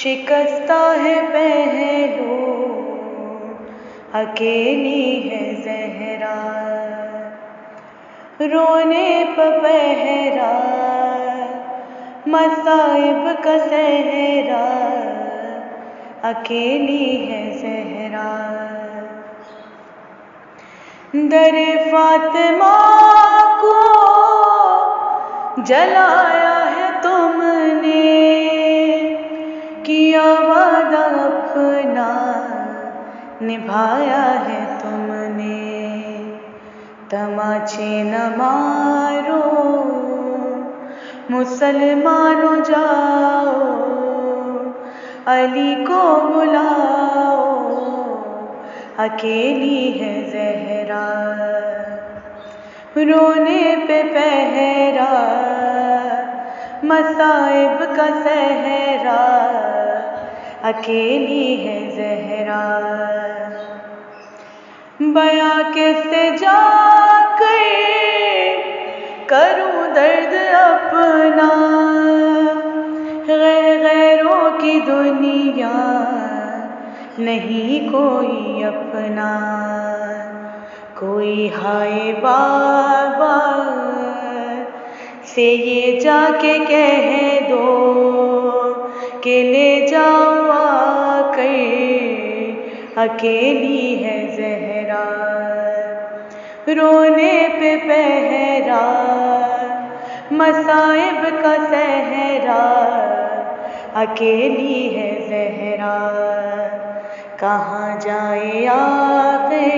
शिकस्ता है पहलू, अकेली है ज़हरा, रोने पर पहरा, मसाइब का सहरा, अकेली है ज़हरा। दर फातिमा को जलाया है तुमने, किया वादा अपना निभाया है तुमने। तमाचे न मारो मुसलमानों, जाओ अली को बुलाओ, अकेली है ज़हरा, रोने पे पहरा, मसाइब का सहरा, अकेली है ज़हरा। बयां कैसे जाकर करूं दर्द अपना, गैरों की दुनिया नहीं कोई अपना। कोई हाय बाबा से ये जाके कह दो कि ले जाओ आकर, अकेली है ज़हरा, रोने पे पहरा, मसाइब का सहरा, अकेली है ज़हरा। कहाँ जाए आखिर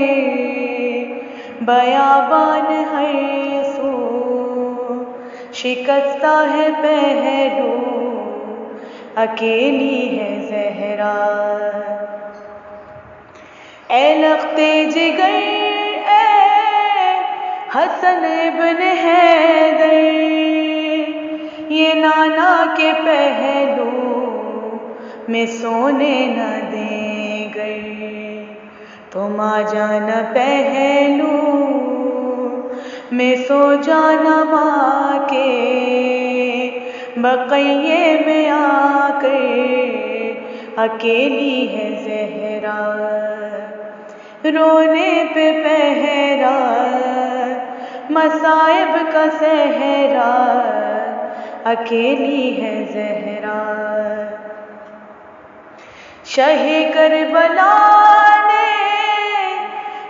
बयाबान हर सू, शिकस्ता है पहलू, अकेली है ज़हरा। ए लख्ते जिगर ए हसन इब्न हैदर, ये नाना के पहलू में सोने न देंगे। तुम आ जाना पहलू में सो जाना माँ के बक़िये में आकर, अकेली है ज़हरा, रोने पे पहरा, मसाइब का सहरा, अकेली है ज़हरा। शाहे करबला ने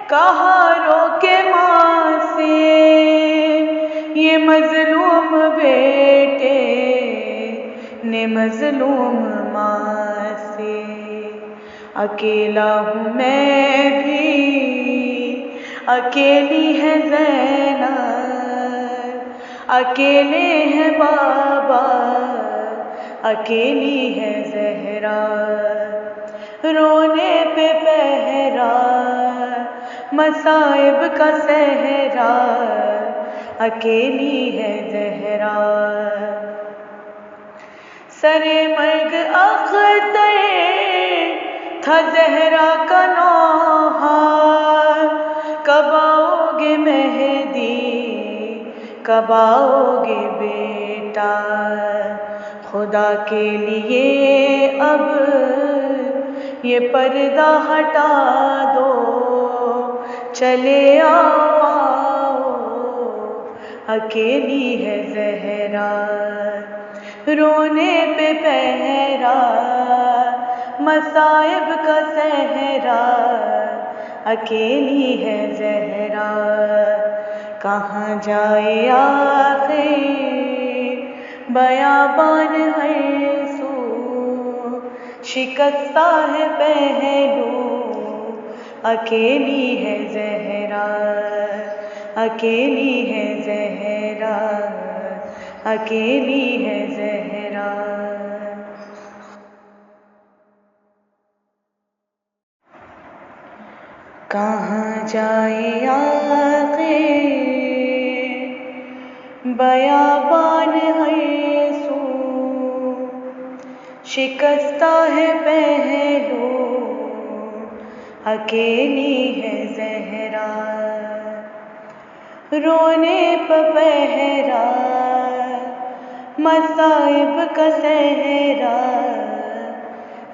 कहा रोके माँ से, ये मज़लूम बेटे ने मज़लूम माँ से। अकेला हूँ मैं भी, अकेली है ज़ैनब, अकेले हैं बाबा, अकेली है ज़हरा, रोने पे पहरा, मसाइब का सहरा, अकेली है ज़हरा। सरे मर्ग अख्तर था ज़हरा का नौहा, कब आओगे मेहदी, कब आओगे बेटा, खुदा के लिए अब ये पर्दा हटा दो, चले आओ, अकेली है ज़हरा, रोने पे पहरा, मसाइब का सहरा, अकेली है ज़हरा। कहाँ जाए आखिर बयाबान हर सू, शिकस्ता है पहलू, अकेली है ज़हरा, अकेली है ज़हरा, अकेली है ज़हरा। कहाँ जाए आखिर बयाबान हर सू, शिकस्ता है पहलू, अकेली है ज़हरा, रोने पर पहरा, मसाइब का सहरा,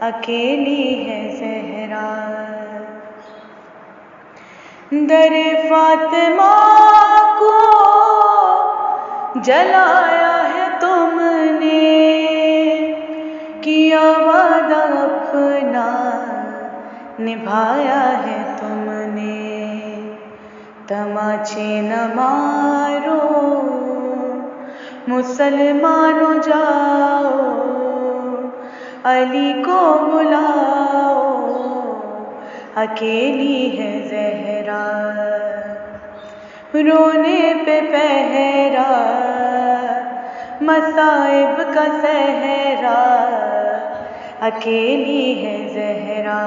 अकेली है ज़हरा। दर फातिमा को जलाया है तुमने, किया वादा अपना निभाया है तुमने। तमाचे न मारो मुसलमानों जाओ, अली को बुलाओ, अकेली है ज़हरा। रोने पे पहरा मसाइब का सहरा, अकेली है ज़हरा।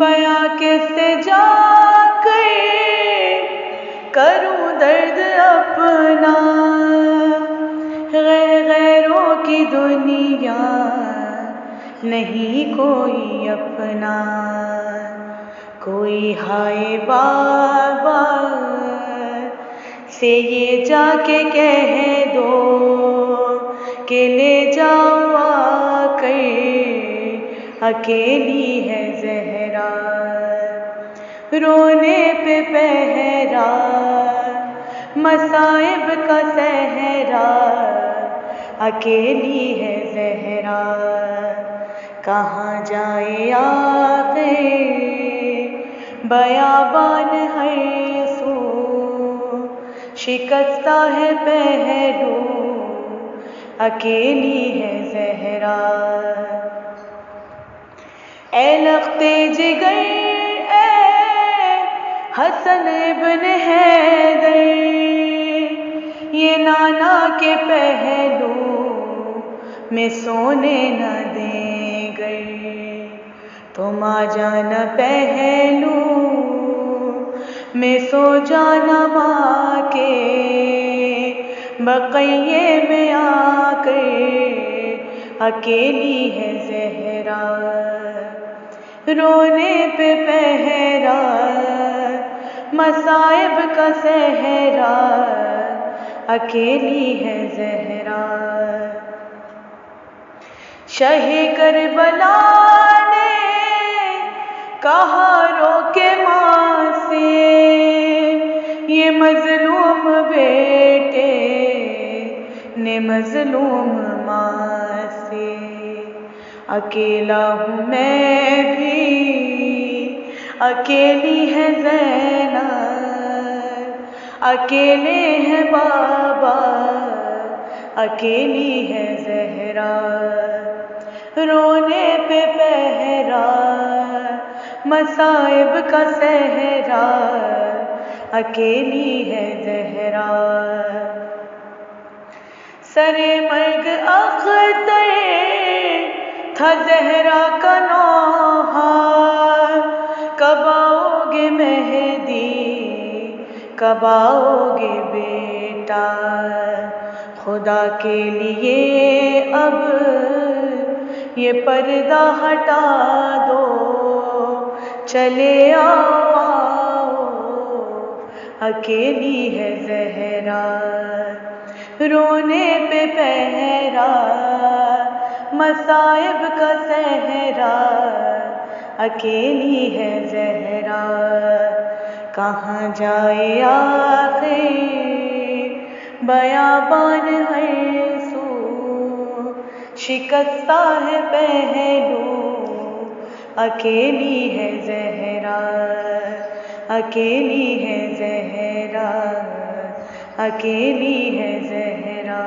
बयां कैसे जाकर करूं दर्द अपना, गैरों की दुनिया नहीं कोई अपना। कोई हाय बाबा से ये जाके कह दो कि ले जाओ आकर, अकेली है ज़हरा। रोने पे पहरा मसाइब का सहरा, अकेली है ज़हरा। कहाँ जाए आखिर बयाबान हर सू, शिकस्ता है पहलू, अकेली है ज़हरा। ए लख्ते जिगर ए हसन इब्न हैदर, ये नाना के पहलू में सोने न देंगे। तुम आ जाना पहलू में सो जाना माँ के बक़िये में आकर, अकेली है ज़हरा। रोने पे पहरा मसाइब का सहरा, अकेली है ज़हरा। शहे करबला ने कहा रोके माँ से, ये मज़लूम बेटे ने मज़लूम माँ से। अकेला हूँ मैं भी, अकेली है ज़ैनब, अकेले हैं बाबा, अकेली है ज़हरा। रोने पे पहरा मसाइब का सहरा, अकेली है ज़हरा। सरे मर्ग अख्तर था ज़हरा का नौहा, कब आओगे मेहदी, कब आओगे बेटा। खुदा के लिए अब ये पर्दा हटा दो, चले आओ अकेली है ज़हरा। रोने पे पहरा मसाइब का सहरा, अकेली है ज़हरा। कहाँ जाए आखिर बयाबान हर सू, शिकस्ता है पहलू, अकेली है ज़हरा, अकेली है ज़हरा, अकेली है ज़हरा।